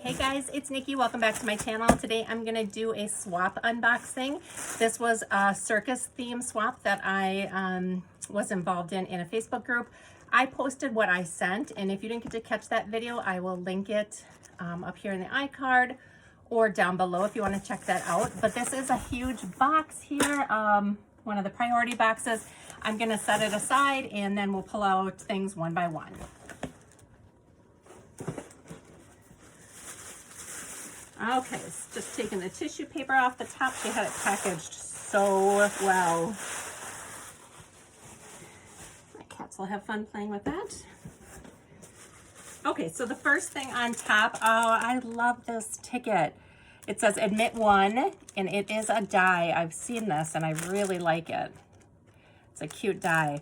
Hey guys, it's Nikki. Welcome back to my channel. Today I'm going to do a swap unboxing. This was a circus theme swap that I was involved in a Facebook group. I posted what I sent, and if you didn't get to catch that video, I will link it up here in the iCard or down below if you want to check that out. But this is a huge box here, one of the priority boxes. I'm going to set it aside and then we'll pull out things one by one. Okay, just taking the tissue paper off the top. She had it packaged so well. My cats will have fun playing with that. Okay, so the first thing on top, oh, I love this ticket. It says admit one, and it is a die. I've seen this, and I really like it. It's a cute die.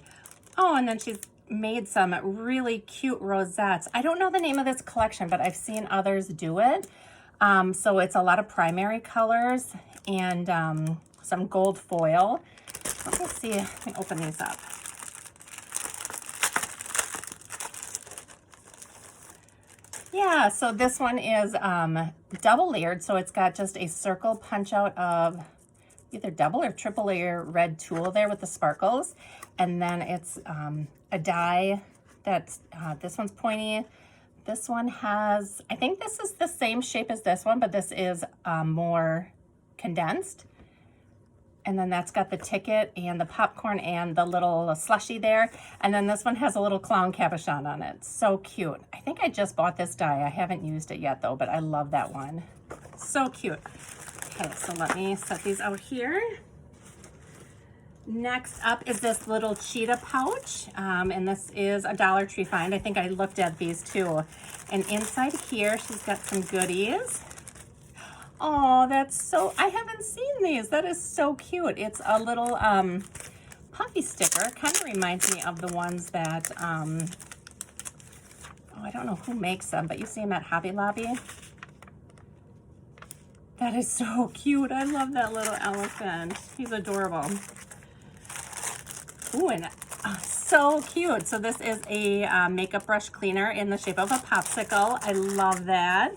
Oh, and then she's made some really cute rosettes. I don't know the name of this collection, but I've seen others do it. So it's a lot of primary colors and some gold foil. Let me see, let me open these up. Yeah, so this one is double layered, so it's got just a circle punch out of either double or triple layer red tulle there with the sparkles. And then it's a die that's, this one's pointy. This one has, I think this is the same shape as this one, but this is more condensed. And then that's got the ticket and the popcorn and the little slushy there. And then this one has a little clown cabochon on it. So cute. I think I just bought this die. I haven't used it yet though, but I love that one. So cute. Okay, so let me set these out here. Next up is this little cheetah pouch, and this is a Dollar Tree find. I think I looked at these too. And inside here, she's got some goodies. Oh, that's so, I haven't seen these. That is so cute. It's a little puffy sticker. Kind of reminds me of the ones that, oh, I don't know who makes them, but you see them at Hobby Lobby. That is so cute. I love that little elephant. He's adorable. Ooh, and so cute. So this is a makeup brush cleaner in the shape of a popsicle. I love that.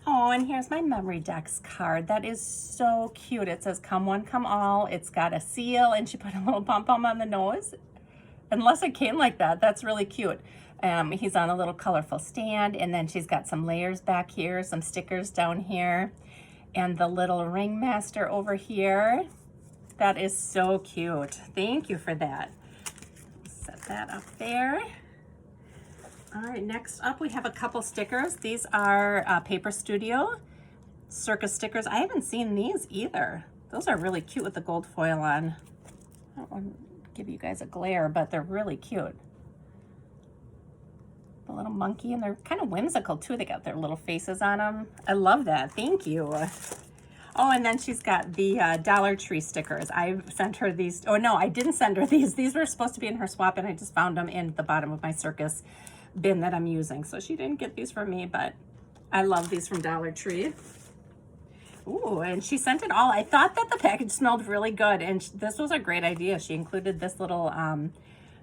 Oh, and here's my Memory Decks card. That is so cute. It says come one, come all. It's got a seal, and she put a little pom-pom on the nose. Unless it came like that, that's really cute. He's on a little colorful stand, and then she's got some layers back here, some stickers down here, and the little ringmaster over here. That is so cute. Thank you for that. Set that up there. All right, next up we have a couple stickers. These are Paper Studio Circus stickers. I haven't seen these either. Those are really cute with the gold foil on. I don't want to give you guys a glare, but they're really cute. The little monkey, and they're kind of whimsical too. They got their little faces on them. I love that. Thank you. Oh, and then she's got the Dollar Tree stickers. I sent her these. Oh, no, I didn't send her these. These were supposed to be in her swap, and I just found them in the bottom of my circus bin that I'm using. So she didn't get these from me, but I love these from Dollar Tree. Ooh, and she sent it all. I thought that the package smelled really good, and this was a great idea. She included this little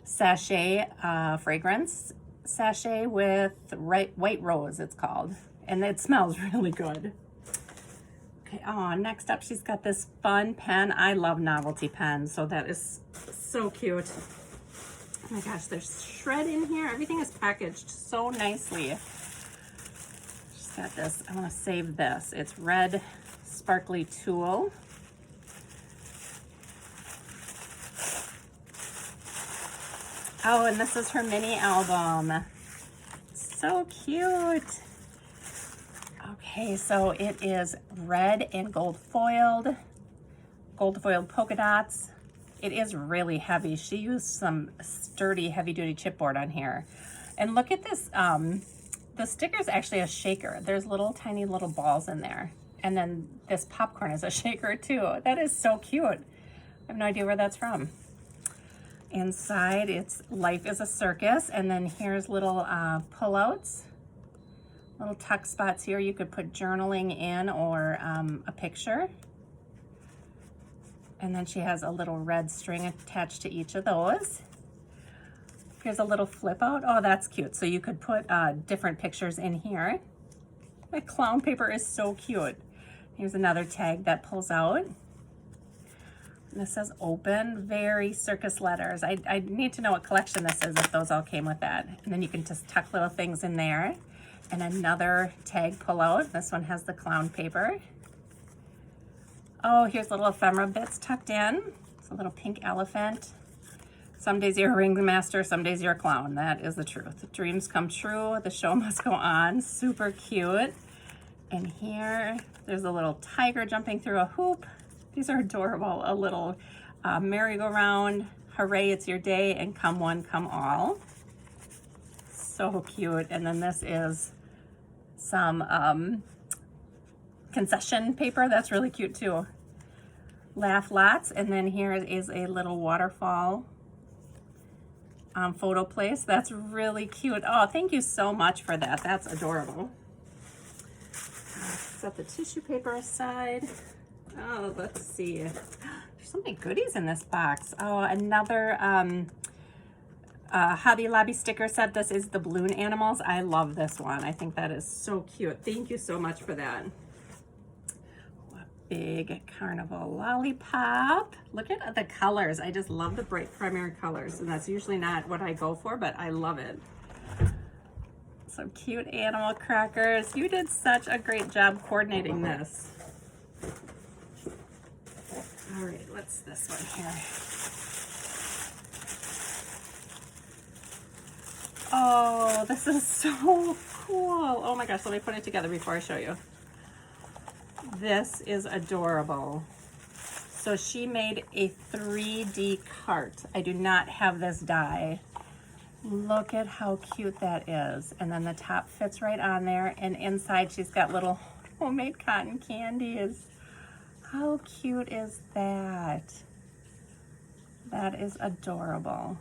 sachet, fragrance sachet with white rose, it's called. And it smells really good. Okay, oh, next up, she's got this fun pen. I love novelty pens, so that is so cute. Oh my gosh, there's shred in here. Everything is packaged so nicely. She's got this, I want to save this. It's red sparkly tulle. Oh, and this is her mini album. So cute. Okay, so it is red and gold foiled polka dots. It is really heavy. She used some sturdy heavy-duty chipboard on here. And look at this, the sticker is actually a shaker. There's little tiny little balls in there. And then this popcorn is a shaker too. That is so cute. I have no idea where that's from. Inside, it's Life is a Circus. And then here's little pullouts. Little tuck spots here. You could put journaling in or a picture. And then she has a little red string attached to each of those. Here's a little flip out. Oh, that's cute. So you could put different pictures in here. That clown paper is so cute. Here's another tag that pulls out. And this says open, very circus letters. I need to know what collection this is if those all came with that. And then you can just tuck little things in there. And another tag pull out. This one has the clown paper. Oh, here's little ephemera bits tucked in. It's a little pink elephant. Some days you're a ringmaster, some days you're a clown. That is the truth. Dreams come true, the show must go on. Super cute. And here, there's a little tiger jumping through a hoop. These are adorable. A little merry-go-round. Hooray, it's your day, and come one, come all. So cute. And then this is some concession paper. That's really cute too. Laugh lots. And then here is a little waterfall photo place. That's really cute. Oh, thank you so much for that. That's adorable. Set the tissue paper aside. Oh, let's see. There's so many goodies in this box. Oh, another Hobby Lobby sticker set. This is the balloon animals. I love this one. I think that is so cute. Thank you so much for that. What big carnival lollipop. Look at the colors. I just love the bright primary colors, and that's usually not what I go for, but I love it. Some cute animal crackers. You did such a great job coordinating this. All right, what's this one here? Oh, this is so cool. Oh my gosh, let me put it together before I show you. This is adorable. So she made a 3D cart. I do not have this die. Look at how cute that is. And then the top fits right on there, and inside she's got little homemade cotton candies. How cute is that? That is adorable.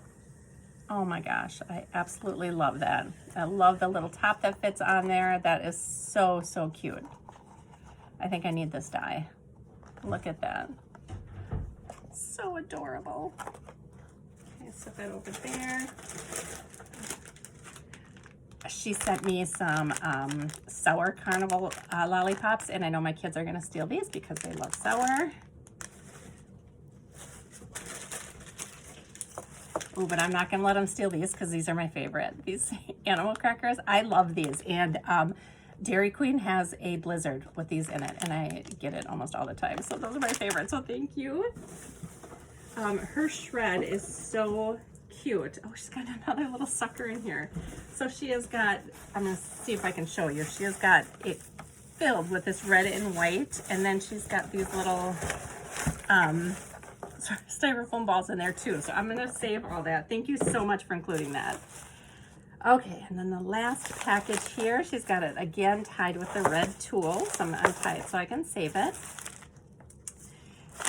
Oh my gosh, I absolutely love that. I love the little top that fits on there. That is so, so cute. I think I need this die. Look at that. So adorable. Okay, set that over there. She sent me some sour carnival lollipops, and I know my kids are gonna steal these because they love sour. Ooh, but I'm not gonna let them steal these because these are my favorite. These animal crackers, I love these. And Dairy Queen has a blizzard with these in it, and I get it almost all the time. So those are my favorites, so thank you. Her shred is so cute. Oh, she's got another little sucker in here. So she has got, I'm gonna see if I can show you. She has got it filled with this red and white, and then she's got these little styrofoam balls in there too. So I'm gonna save all that. Thank you so much for including that. Okay, and then the last package here, she's got it again tied with the red tulle. So I'm gonna untie it so I can save it.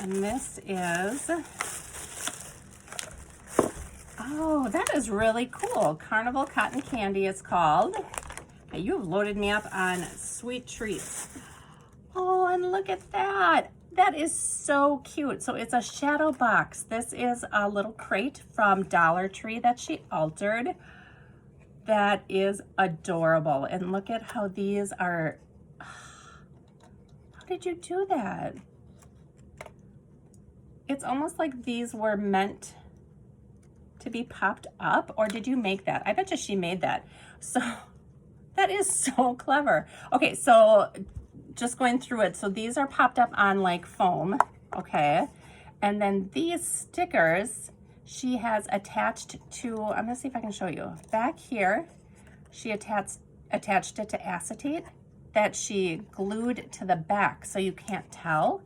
And this is, oh, that is really cool. Carnival Cotton Candy it's called. Okay, you have loaded me up on sweet treats. Oh, and look at that. That is so cute. So it's a shadow box. This is a little crate from Dollar Tree that she altered. That is adorable. And look at how these are. How did you do that? It's almost like these were meant to be popped up, or did you make that? I bet you she made that. So that is so clever. Okay, so just going through it. So these are popped up on like foam, okay? And then these stickers she has attached to, I'm gonna see if I can show you. Back here, she attached it to acetate that she glued to the back so you can't tell.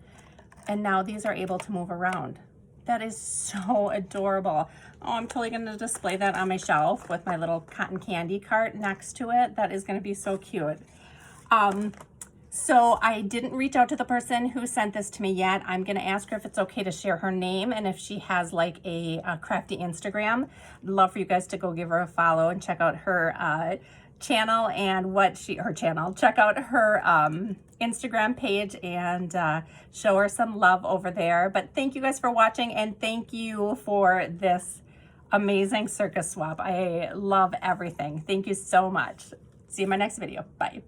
And now these are able to move around. That is so adorable. Oh, I'm totally gonna display that on my shelf with my little cotton candy cart next to it. That is gonna be so cute. So I didn't reach out to the person who sent this to me yet. I'm gonna ask her if it's okay to share her name and if she has like a crafty Instagram. I'd love for you guys to go give her a follow and check out her channel and check out her Instagram page and show her some love over there. But thank you guys for watching, and thank you for this amazing Circus Swap. I love everything. Thank you so much. See you in my next video. Bye.